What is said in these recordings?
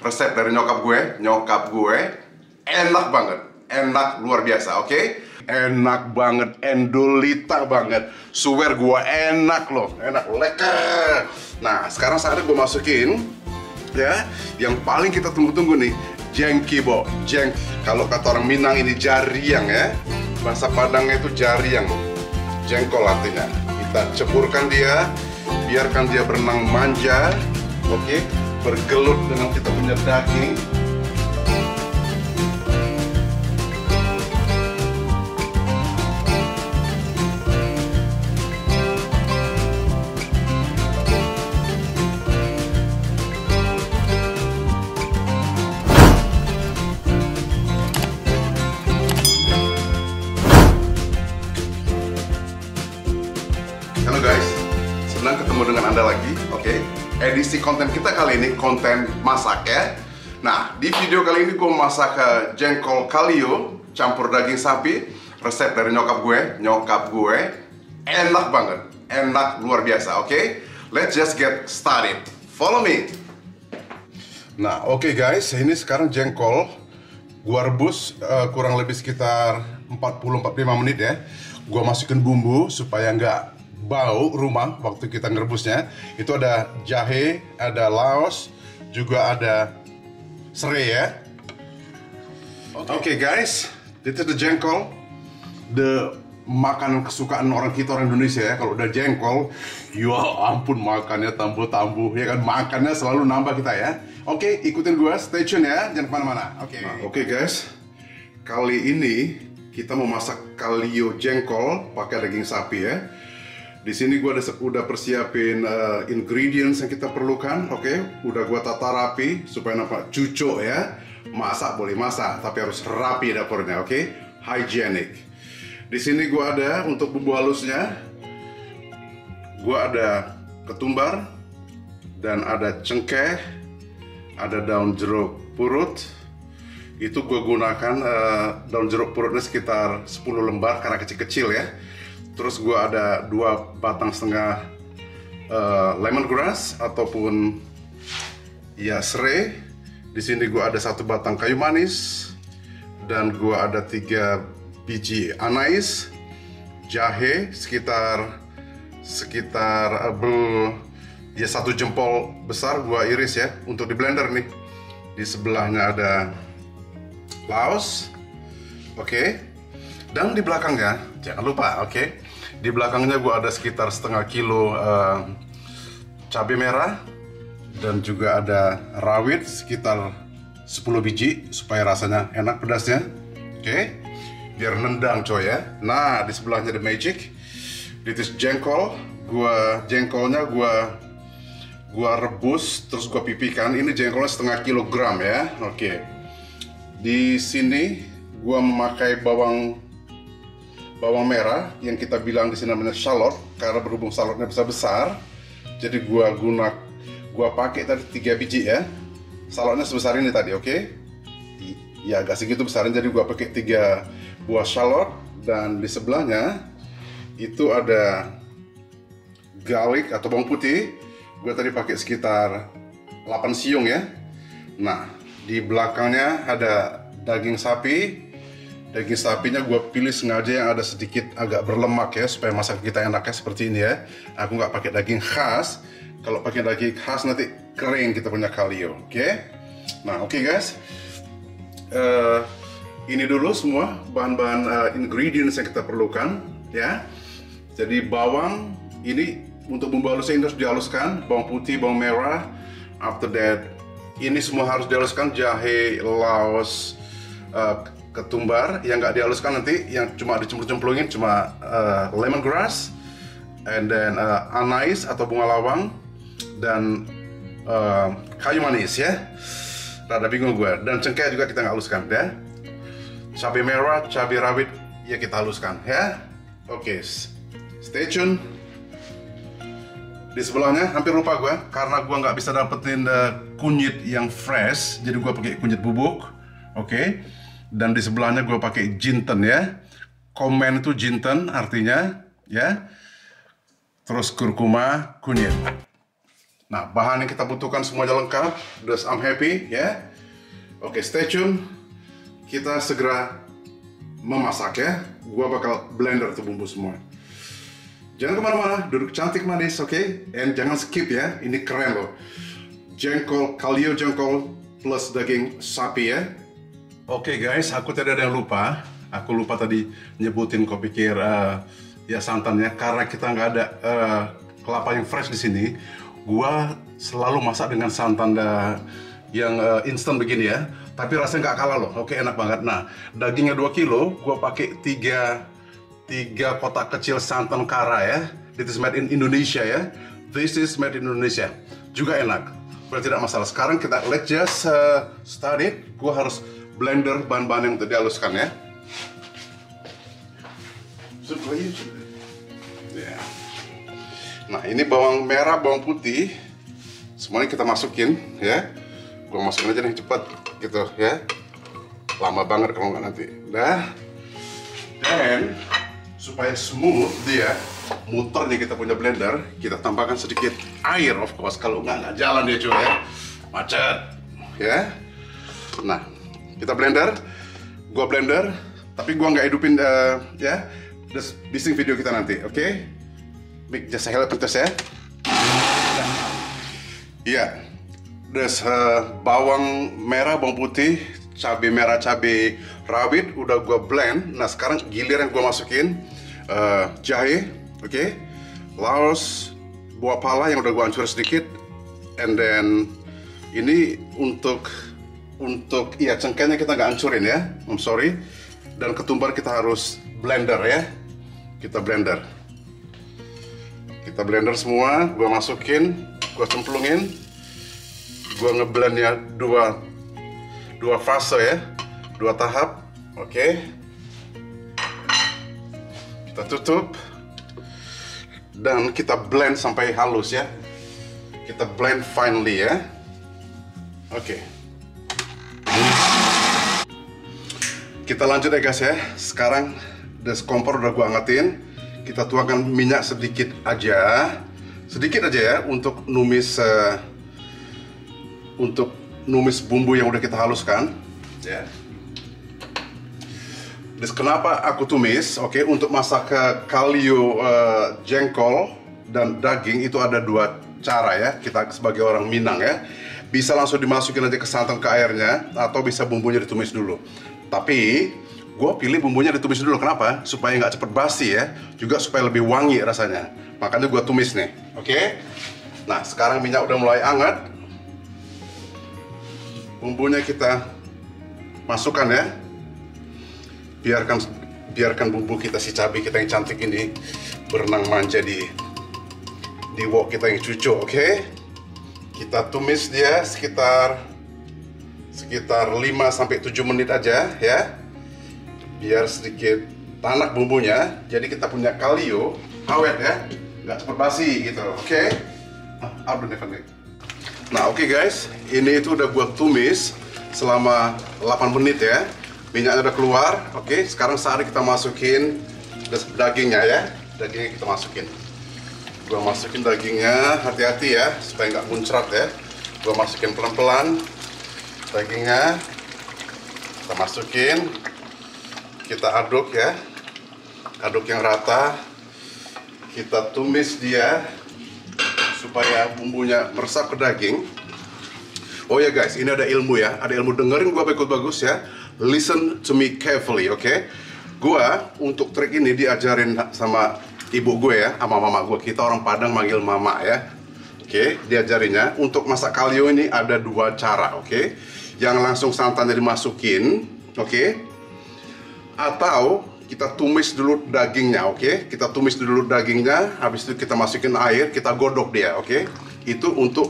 resep dari nyokap gue enak banget, enak luar biasa, oke? Enak banget, endolita banget, swear gue enak loh, enak, lekker. Nah, sekarang saatnya gue masukin ya, yang paling kita tunggu-tunggu nih, jengkibo. Kalau kata orang Minang ini jariang ya, bahasa Padangnya itu jariang, jengkol artinya. Kita ceburkan dia, biarkan dia berenang manja, oke? Bergelut dengan kita punya daging. Halo guys, senang ketemu dengan Anda lagi, oke? Edisi konten kita kali ini konten masak ya. Nah, di video kali ini gue masak jengkol kalio campur daging sapi, resep dari nyokap gue enak banget, enak luar biasa, oke? Let's just get started, follow me. Nah, oke guys, ini sekarang jengkol gue rebus kurang lebih sekitar 40-45 menit ya. Gue masukin bumbu supaya nggak bau rumah waktu kita ngerebusnya. Itu ada jahe, ada laos, juga ada serai ya. Oke guys, itu the jengkol, the makanan kesukaan orang kita, orang Indonesia ya. Kalau udah jengkol, ya ampun makannya tambuh-tambuh ya kan, makannya selalu nambah kita ya. Oke, ikutin gue, stay tune ya, jangan kemana-mana. Oke guys, kali ini kita mau masak kalio jengkol pakai daging sapi ya. Di sini gue udah persiapin ingredients yang kita perlukan, oke? Udah gue tata rapi supaya nampak cucuk ya. Masak boleh masak, tapi harus rapi dapurnya, oke? Hygienic. Di sini gue ada untuk bumbu halusnya. Gue ada ketumbar dan ada cengkeh, ada daun jeruk purut. Itu gue gunakan daun jeruk purutnya sekitar 10 lembar karena kecil-kecil ya. Terus gue ada 2 batang setengah lemongrass ataupun ya serai. Di sini gue ada 1 batang kayu manis dan gue ada 3 biji anais, jahe sekitar ya 1 jempol besar gue iris ya untuk di blender nih. Di sebelahnya ada laos, oke? Dan di belakangnya jangan lupa, oke? Di belakangnya gue ada sekitar setengah kilo cabai merah dan juga ada rawit sekitar 10 biji supaya rasanya enak pedasnya, oke? Biar nendang coy ya. Nah, di sebelahnya ada magic. This jengkol, jengkolnya gua rebus terus gua pipihkan. Ini jengkolnya setengah kilogram ya, oke? Di sini gua memakai bawang merah yang kita bilang di sini namanya shallot karena berhubung shallotnya besar-besar. Jadi gua pakai tadi 3 biji ya. Shallotnya sebesar ini tadi, oke? Ya agak segitu besarnya, jadi gua pakai 3 buah shallot. Dan di sebelahnya itu ada garlic atau bawang putih. Gua tadi pakai sekitar 8 siung ya. Nah, di belakangnya ada daging sapi. Daging sapinya gue pilih sengaja yang ada sedikit agak berlemak ya, supaya masak kita enaknya seperti ini ya. Aku nggak pakai daging khas. Kalau pakai daging khas nanti kering kita punya kalio, oke? Nah, oke guys, ini dulu semua bahan-bahan ingredients yang kita perlukan ya. Jadi bawang ini untuk bumbu halusnya ini harus dihaluskan, bawang putih, bawang merah. After that, ini semua harus dihaluskan, jahe, laos, ketumbar. Yang nggak dihaluskan nanti yang cuma dicemplung-cemplungin cuma lemongrass, and then anais atau bunga lawang, dan kayu manis ya. Rada bingung gue. Dan cengkeh juga kita nggak haluskan ya. Cabai merah, cabai rawit ya kita haluskan ya. Oke, stay tune. Di sebelahnya hampir lupa gue karena gue nggak bisa dapetin kunyit yang fresh, jadi gue pakai kunyit bubuk, oke? Dan di sebelahnya gue pakai jinten ya. Komen itu jinten artinya ya. Terus kurkuma, kunyit. Nah, bahan yang kita butuhkan semuanya lengkap. Thus I'm happy, ya. Oke, stay tune. Kita segera memasak ya. Gua bakal blender tuh bumbu semua. Jangan kemana-mana, duduk cantik manis, oke? And jangan skip ya, ini keren loh. Jengkol, kalio jengkol plus daging sapi ya. Oke guys, aku tadi ada yang lupa. Aku lupa tadi nyebutin, kau pikir ya santannya, karena kita nggak ada kelapa yang fresh di sini. Gua selalu masak dengan santan yang instan begini ya. Tapi rasanya nggak kalah loh. Oke, enak banget. Nah, dagingnya 2 kilo, gua pakai 3 kotak kecil santan kara ya. This is made in Indonesia ya. This is made in Indonesia. Juga enak. Berarti tidak masalah. Sekarang kita let's just start it. Gua harus blender bahan-bahan yang tadi haluskan ya. Ya. Nah, ini bawang merah, bawang putih, semuanya kita masukin ya. Gua masukin aja nih cepat gitu ya. Lama banget kalau nggak nanti. Dah. Dan supaya smooth dia muternya kita punya blender, kita tambahkan sedikit air of course. Kalau nggak jalan dia cuy ya. Macet ya. Nah, kita blender. Gua blender, tapi gua nggak hidupin ya. Just bising video kita nanti, oke? Okay? Big just help us ya. Iya. Terus bawang merah, bawang putih, cabai merah, cabai rawit udah gua blend. Nah, sekarang giliran gua masukin jahe, oke? Okay? Laos, buah pala yang udah gua hancur sedikit. And then ini untuk ya cengkehnya kita nggak hancurin ya. I'm sorry. Dan ketumbar kita harus blender ya. Kita blender semua, gua masukin, gua cemplungin, gua ngeblendnya dua fase ya, 2 tahap, oke. Kita tutup dan kita blend sampai halus ya, kita blend finely ya, oke. Kita lanjut ya guys ya. Sekarang kompor udah gua angetin. Kita tuangkan minyak sedikit aja ya untuk numis bumbu yang udah kita haluskan ya. Terus kenapa aku tumis? Oke, untuk masak kalio jengkol dan daging itu ada 2 cara ya. Kita sebagai orang Minang ya, bisa langsung dimasukin aja ke santan ke airnya, atau bisa bumbunya ditumis dulu. Tapi gue pilih bumbunya ditumis dulu. Kenapa? Supaya nggak cepet basi ya, juga supaya lebih wangi rasanya. Makanya gue tumis nih, oke? Nah, sekarang minyak udah mulai hangat. Bumbunya kita masukkan ya. Biarkan bumbu kita, si cabai kita yang cantik ini berenang manja di wok kita yang cucu, oke? Kita tumis dia sekitar 5-7 menit aja ya. Biar sedikit tanak bumbunya, jadi kita punya kalio awet ya, nggak cepet basi gitu, oke? Nah, oke guys, ini itu udah gua tumis selama 8 menit ya. Minyaknya udah keluar, oke? Sekarang saatnya kita masukin dagingnya ya. Dagingnya kita masukin. Gua masukin dagingnya, hati-hati ya, supaya nggak muncrat ya. Gua masukin pelan-pelan dagingnya, kita masukin. Kita aduk ya, aduk yang rata. Kita tumis dia supaya bumbunya meresap ke daging. Oh ya guys, ini ada ilmu ya, ada ilmu, dengerin gua bagus-bagus ya. Listen to me carefully, oke? Gua untuk trik ini diajarin sama ibu gue ya, sama mama gue. Kita orang Padang manggil mama ya. Oke, diajarinnya untuk masak kalio ini ada 2 cara, oke? Yang langsung santannya dimasukin, oke? Atau kita tumis dulu dagingnya, oke? Kita tumis dulu dagingnya, habis itu kita masukin air, kita godok dia, oke? Itu untuk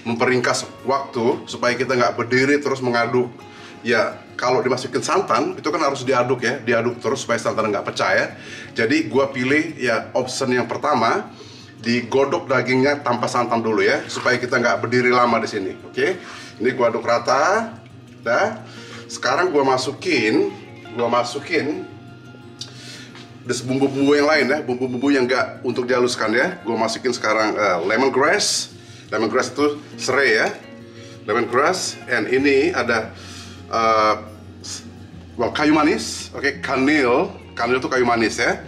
memperingkas waktu supaya kita nggak berdiri terus mengaduk. Ya, kalau dimasukin santan itu kan harus diaduk ya, diaduk terus supaya santan nggak pecah ya. Jadi gua pilih ya option yang pertama, digodok dagingnya tanpa santan dulu ya, supaya kita nggak berdiri lama di sini, oke? Ini gua aduk rata, dah. Sekarang gua masukin Terus bumbu-bumbu yang lain ya, bumbu-bumbu yang nggak untuk dihaluskan ya. Gue masukin sekarang lemongrass. Lemongrass itu serai ya. Lemongrass. And ini ada kayu manis. Oke, kanil. Kanil itu kayu manis ya.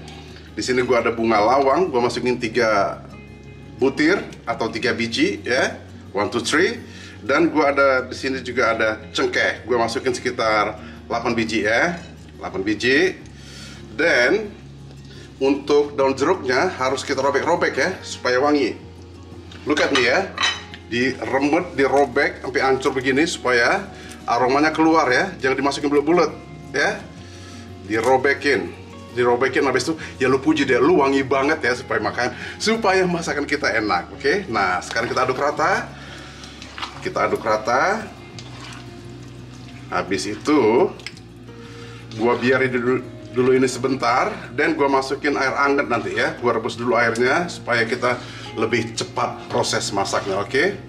Di sini gue ada bunga lawang. Gue masukin 3 butir atau 3 biji ya. 1, 2, 3. Dan gue ada di sini juga ada cengkeh. Gue masukin sekitar 8 biji ya. 8 biji. Dan untuk daun jeruknya harus kita robek-robek ya supaya wangi. Look at me ya. Dirembet, dirobek sampai hancur begini supaya aromanya keluar ya. Jangan dimasukin bulat-bulat ya. Dirobekin, habis itu ya lu puji deh, lu wangi banget ya supaya masakan kita enak. Oke? Nah, sekarang kita aduk rata. Habis itu gua biarin dulu ini sebentar, dan gua masukin air hangat nanti ya. Gua rebus dulu airnya supaya kita lebih cepat proses masaknya. Oke?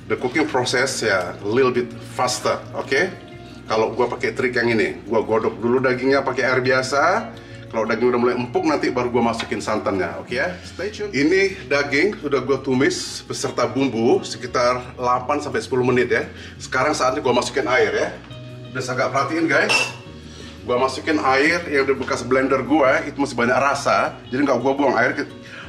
The cooking process ya little bit faster. Oke? Kalau gua pakai trik yang ini, gua godok dulu dagingnya pakai air biasa. Kalau daging udah mulai empuk, nanti baru gue masukin santannya, oke ya? Stay tune. Ini daging sudah gue tumis beserta bumbu sekitar 8-10 menit ya. Sekarang saatnya gue masukin air ya. Udah agak perhatiin guys, gue masukin air yang udah bekas blender gue, itu masih banyak rasa. Jadi nggak gue buang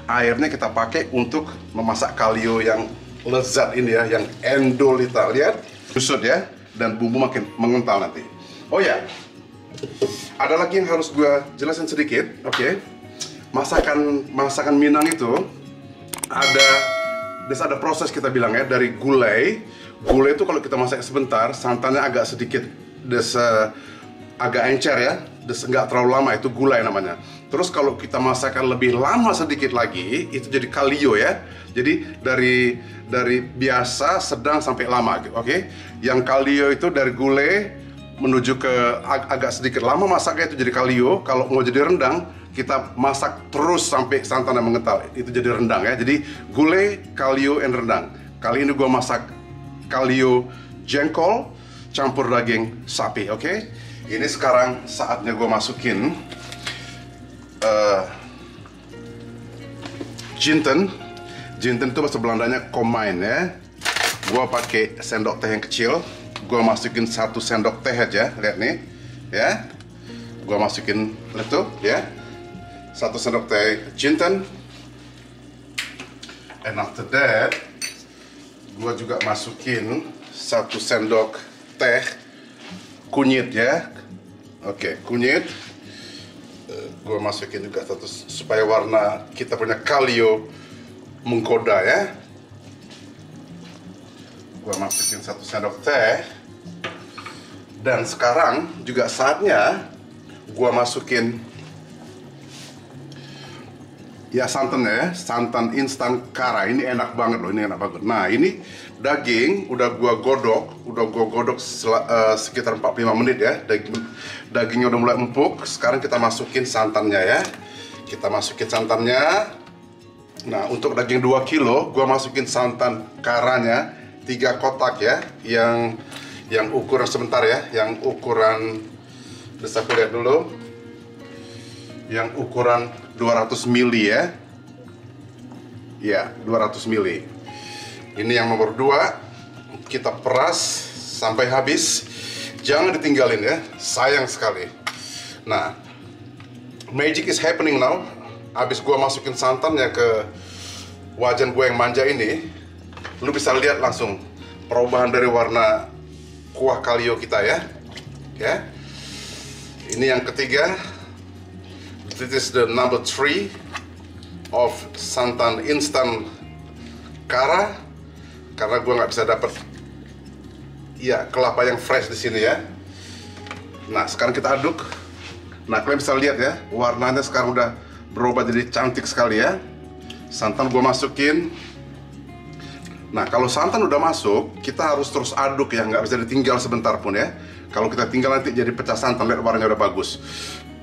airnya kita pakai untuk memasak kalio yang lezat ini ya, yang endolita. Lihat, kusut ya, dan bumbu makin mengental nanti. Oh ya, ada lagi yang harus gue jelasin sedikit, oke? Masakan Minang itu ada proses kita bilang ya, dari gulai. Gulai itu kalau kita masak sebentar, santannya agak sedikit agak encer ya, nggak terlalu lama, itu gulai namanya. Terus kalau kita masakkan lebih lama sedikit lagi, itu jadi kalio ya. Jadi dari biasa, sedang sampai lama, oke? Yang kalio itu dari gulai menuju ke agak sedikit lama masaknya, itu jadi kalio. Kalau mau jadi rendang, kita masak terus sampai santannya mengental, itu jadi rendang ya. Jadi gulai, kalio, and rendang. Kali ini gue masak kalio jengkol campur daging sapi, oke? Ini sekarang saatnya gue masukin jinten. Jinten itu bahasa Belandanya komijn ya. Gue pakai sendok teh yang kecil. Gue masukin 1 sendok teh aja, lihat nih ya. Gue masukin itu ya, 1 sendok teh jinten. And after that, gue juga masukin 1 sendok teh kunyit ya. Oke, kunyit. Gue masukin juga supaya warna kita punya kalio menggoda ya. Gue masukin 1 sendok teh. Dan sekarang juga saatnya gue masukin ya santannya ya, santan instan Kara. Ini enak banget loh, ini enak banget. Nah, ini daging udah gue godok sekitar 45 menit ya. Dagingnya udah mulai empuk. Sekarang kita masukin santannya ya. Kita masukin santannya. Nah, untuk daging 2 kilo gue masukin santan Karanya 3 kotak ya, yang ukuran sebentar ya, yang ukuran, bisa aku lihat dulu, yang ukuran 200 mili ya. Ya, 200 mili. Ini yang nomor 2. Kita peras sampai habis. Jangan ditinggalin ya, sayang sekali. Nah, magic is happening now. Habis gua masukin santannya ke wajan gue yang manja ini, lu bisa lihat langsung perubahan dari warna kuah kalio kita ya. Ya. Ini yang ketiga. This is the number 3 of santan instan Kara. Karena gue nggak bisa dapat ya kelapa yang fresh di sini ya. Nah, sekarang kita aduk. Nah, kalian bisa lihat ya, warnanya sekarang udah berubah jadi cantik sekali ya. Santan gue masukin. Nah, kalau santan udah masuk, kita harus terus aduk ya, nggak bisa ditinggal sebentar pun ya. Kalau kita tinggal nanti jadi pecah santan. Lihat warnanya udah bagus.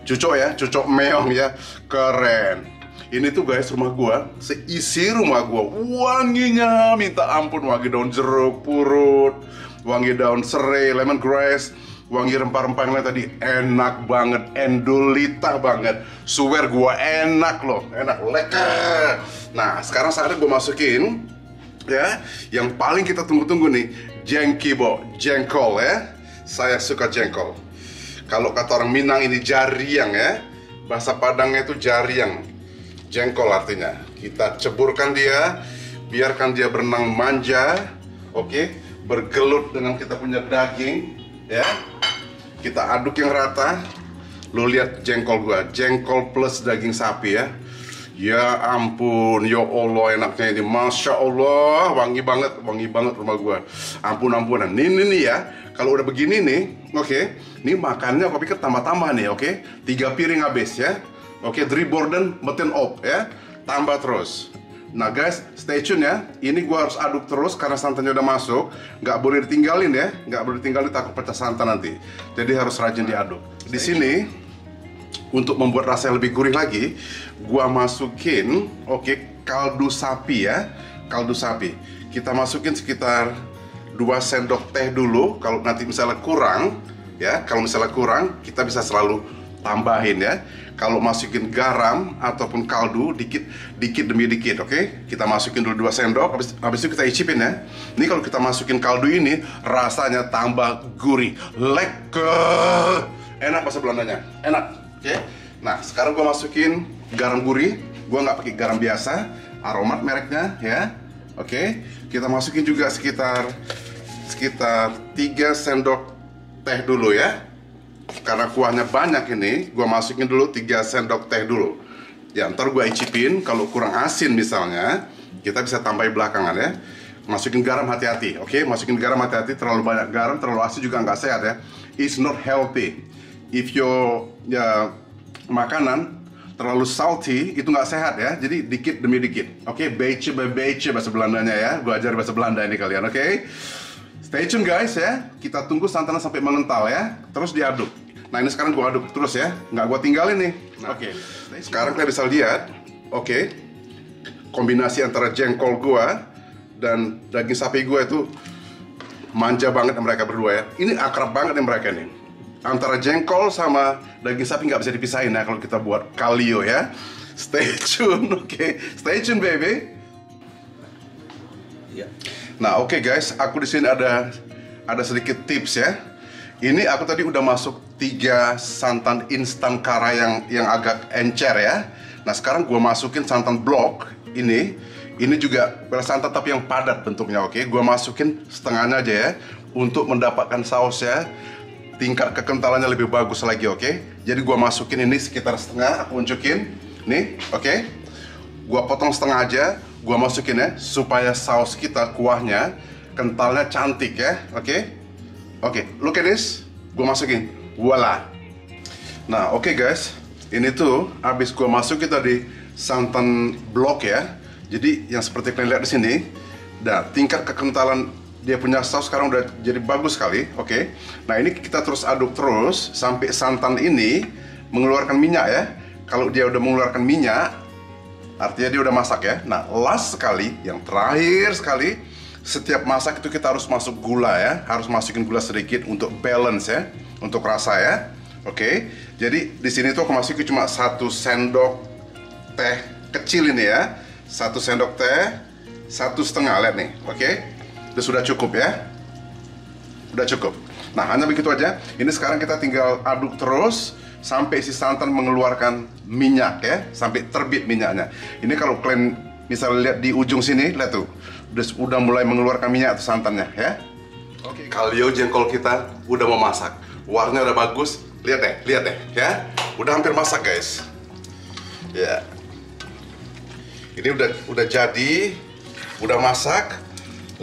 Cucok ya, cucok meong ya, keren. Ini tuh guys, rumah gua, seisi rumah gua wanginya minta ampun. Wangi daun jeruk, purut, wangi daun serai, lemongrass, wangi rempah-rempahnya tadi enak banget, endolita banget. Swear gua enak loh, enak, lekker. Nah, sekarang saatnya gua masukin ya, yang paling kita tunggu-tunggu nih, jengkibo, jengkol ya. Saya suka jengkol. Kalau kata orang Minang ini jariang ya, bahasa Padangnya itu jariang. Jengkol artinya. Kita ceburkan dia, biarkan dia berenang manja, oke? Bergelut dengan kita punya daging, ya. Kita aduk yang rata. Lo lihat jengkol gua, jengkol plus daging sapi ya. Ya ampun, ya Allah enaknya ini, Masya Allah, wangi banget rumah gua. Ampun-ampunan. Ini nih ya, kalau udah begini nih, oke, ini makannya aku pikir tambah-tambah nih, oke. 3 piring habis ya. Oke, 3 borden meten op ya. Tambah terus. Nah guys, stay tune ya. Ini gua harus aduk terus karena santannya udah masuk. Nggak boleh ditinggalin ya, nggak boleh ditinggalin, takut pecah santan nanti. Jadi harus rajin diaduk. Di sini untuk membuat rasanya lebih gurih lagi, gua masukin kaldu sapi ya. Kaldu sapi. Kita masukin sekitar 2 sendok teh dulu. Kalau nanti misalnya kurang ya, kalau misalnya kurang kita bisa selalu tambahin ya. Kalau masukin garam ataupun kaldu dikit demi dikit, oke? Kita masukin dulu 2 sendok, habis itu kita icipin ya. Ini kalau kita masukin kaldu ini rasanya tambah gurih, lekker, enak bahasa Belandanya, enak, oke? Nah sekarang gua masukin garam gurih, gua nggak pakai garam biasa, aromat mereknya ya, oke? Kita masukin juga sekitar 3 sendok teh dulu ya. Karena kuahnya banyak ini, gue masukin dulu 3 sendok teh dulu. Ya, ntar gue icipin, kalau kurang asin misalnya, kita bisa tambahin belakangan ya. Masukin garam hati-hati, oke? Masukin garam hati-hati, terlalu banyak garam, terlalu asin juga nggak sehat ya. It's not healthy. If your makanan terlalu salty, itu nggak sehat ya. Jadi dikit demi dikit, oke? Beetje by beetje bahasa Belandanya ya. Gue ajar bahasa Belanda ini kalian, oke? Stay tune guys ya, kita tunggu santannya sampai mengental ya, terus diaduk. Nah ini sekarang gua aduk terus ya, nggak gua tinggalin nih. Nah, oke. Sekarang kita bisa lihat, oke, kombinasi antara jengkol gua dan daging sapi gua itu manja banget mereka berdua ya. Ini akrab banget nih mereka nih. Antara jengkol sama daging sapi nggak bisa dipisahin ya kalau kita buat kalio ya. Stay tune, oke, stay tune baby. Ya. Nah, oke guys, aku di sini ada sedikit tips ya. Ini aku tadi udah masuk 3 santan instan kara yang agak encer ya. Nah, sekarang gua masukin santan blok ini. Ini juga santan tapi yang padat bentuknya, oke. Gua masukin setengahnya aja ya untuk mendapatkan sausnya tingkat kekentalannya lebih bagus lagi, oke. Jadi gua masukin ini sekitar setengah, aku unjukin. Nih, oke. Gua potong setengah aja. Gua masukin ya, supaya saus kita, kuahnya, kentalnya cantik ya, oke? Oke, look at this. Gua masukin, voila. Nah, oke guys, ini tuh abis gua masukin tadi santan blok ya. Jadi yang seperti kalian lihat di sini, nah tingkat kekentalan dia punya saus sekarang udah jadi bagus sekali, oke? Nah ini kita terus aduk terus sampai santan ini mengeluarkan minyak ya. Kalau dia udah mengeluarkan minyak, artinya dia udah masak ya. Nah, last sekali, yang terakhir sekali, setiap masak itu kita harus masuk gula ya. Harus masukin gula sedikit untuk balance ya, untuk rasa ya. Oke. Jadi di sini tuh aku masukin cuma 1 sendok teh kecil ini ya. 1 sendok teh, 1,5 lihat nih. Oke. Itu sudah cukup ya. Udah cukup. Nah, hanya begitu aja. Ini sekarang kita tinggal aduk terus sampai si santan mengeluarkan minyak ya, sampai terbit minyaknya. Ini kalau kalian misalnya lihat di ujung sini, lihat tuh, udah mulai mengeluarkan minyak tuh santannya ya. Oke, kalio jengkol kita udah mau masak, warnanya udah bagus, lihat deh ya, udah hampir masak guys. Ya, ini udah jadi, udah masak.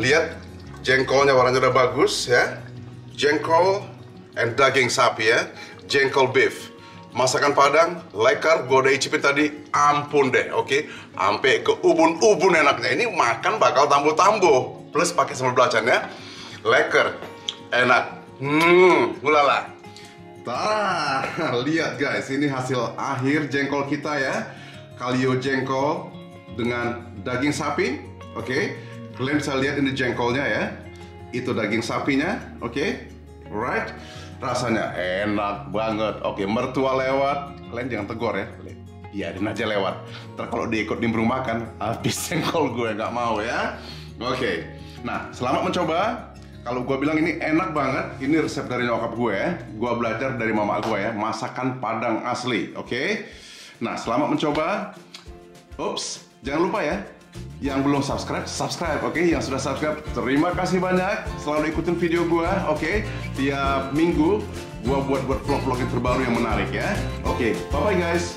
Lihat jengkolnya warnanya udah bagus ya, jengkol and daging sapi ya, jengkol beef. Masakan Padang, lekker, gue udah icipin tadi, ampun deh, oke? Sampai ke ubun-ubun enaknya. Ini makan bakal tambuh-tambuh. Plus pakai sambal belacan ya. Lekker, enak. Ulala. Tah, lihat guys, ini hasil akhir jengkol kita ya. Kalio jengkol dengan daging sapi, oke? Kalian bisa lihat ini jengkolnya ya. Itu daging sapinya, oke? right? Rasanya enak banget. Oke, mertua lewat, kalian jangan tegur ya. Biarin aja lewat. Ntar kalau dia ikut nimbrung makan, habis jengkol gue, nggak mau ya. Oke, nah selamat mencoba. Kalau gue bilang ini enak banget, ini resep dari nyokap gue ya. Gue belajar dari mama gue ya, masakan Padang asli. Oke, nah selamat mencoba. Ups, jangan lupa ya, yang belum subscribe, subscribe, oke? Yang sudah subscribe, terima kasih banyak. Selalu ikutin video gue, oke? Tiap minggu gue buat vlog-vlog yang terbaru yang menarik ya. Oke, bye-bye guys.